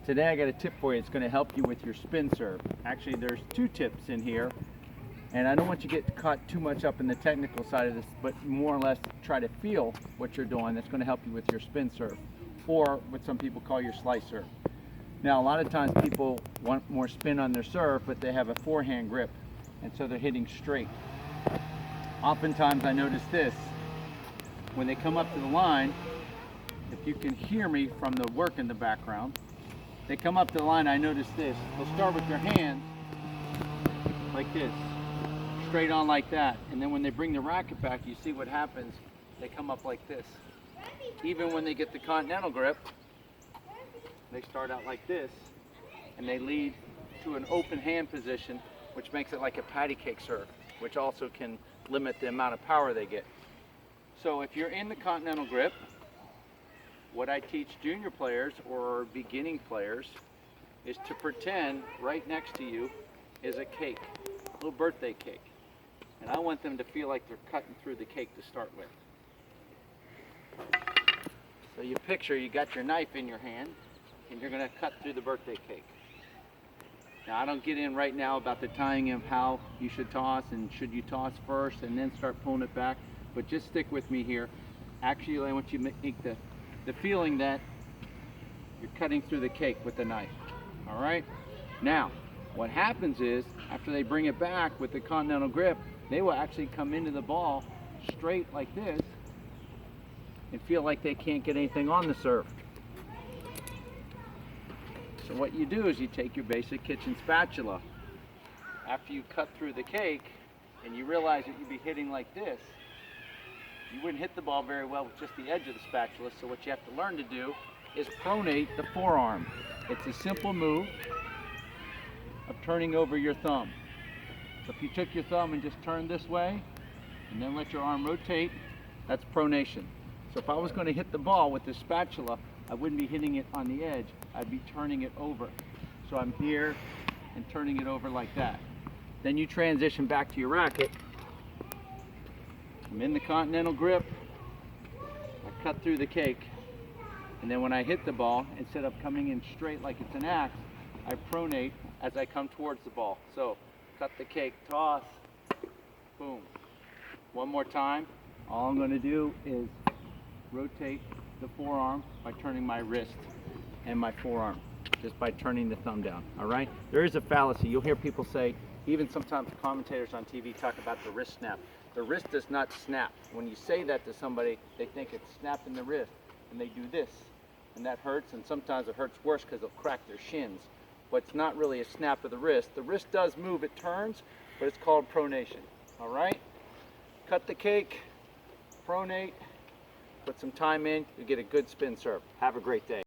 Today I got a tip for you. It's going to help you with your spin serve. Actually, there's two tips in here, and I don't want you to get caught too much up in the technical side of this, but more or less try to feel what you're doing. That's going to help you with your spin serve, or what some people call your slice serve. Now, a lot of times people want more spin on their serve, but they have a forehand grip, and so they're hitting straight. Oftentimes I notice this, when they come up to the line, if you can hear me from the work in the background, they come up to the line, I notice this. They'll start with their hands like this, straight on like that. And then when they bring the racket back, you see what happens. They come up like this. Even when they get the continental grip, they start out like this, and they lead to an open hand position, which makes it like a patty cake serve, which also can limit the amount of power they get. So if you're in the continental grip, what I teach junior players or beginning players is to pretend right next to you is a cake, a little birthday cake. And I want them to feel like they're cutting through the cake to start with. So you picture you got your knife in your hand and you're going to cut through the birthday cake. Now I don't get in right now about the timing of how you should toss and should you toss first and then start pulling it back, but just stick with me here. Actually, I want you to make the feeling that you're cutting through the cake with the knife. All right? Now, what happens is, after they bring it back with the continental grip, they will actually come into the ball straight like this and feel like they can't get anything on the serve. So what you do is you take your basic kitchen spatula. After you cut through the cake and you realize that you'd be hitting like this, you wouldn't hit the ball very well with just the edge of the spatula, so what you have to learn to do is pronate the forearm. It's a simple move of turning over your thumb. So if you took your thumb and just turned this way, and then let your arm rotate, that's pronation. So if I was going to hit the ball with this spatula, I wouldn't be hitting it on the edge, I'd be turning it over. So I'm here and turning it over like that. Then you transition back to your racket. I'm in the continental grip, I cut through the cake, and then when I hit the ball, instead of coming in straight like it's an axe, I pronate as I come towards the ball. So, cut the cake, toss, boom. One more time. All I'm going to do is rotate the forearm by turning my wrist and my forearm, just by turning the thumb down, all right? There is a fallacy. You'll hear people say, even sometimes commentators on TV talk about the wrist snap. The wrist does not snap. When you say that to somebody, they think it's snapping the wrist, and they do this, and that hurts, and sometimes it hurts worse because they'll crack their shins. But it's not really a snap of the wrist. The wrist does move, it turns, but it's called pronation, all right? Cut the cake, pronate, put some time in, you get a good spin serve. Have a great day.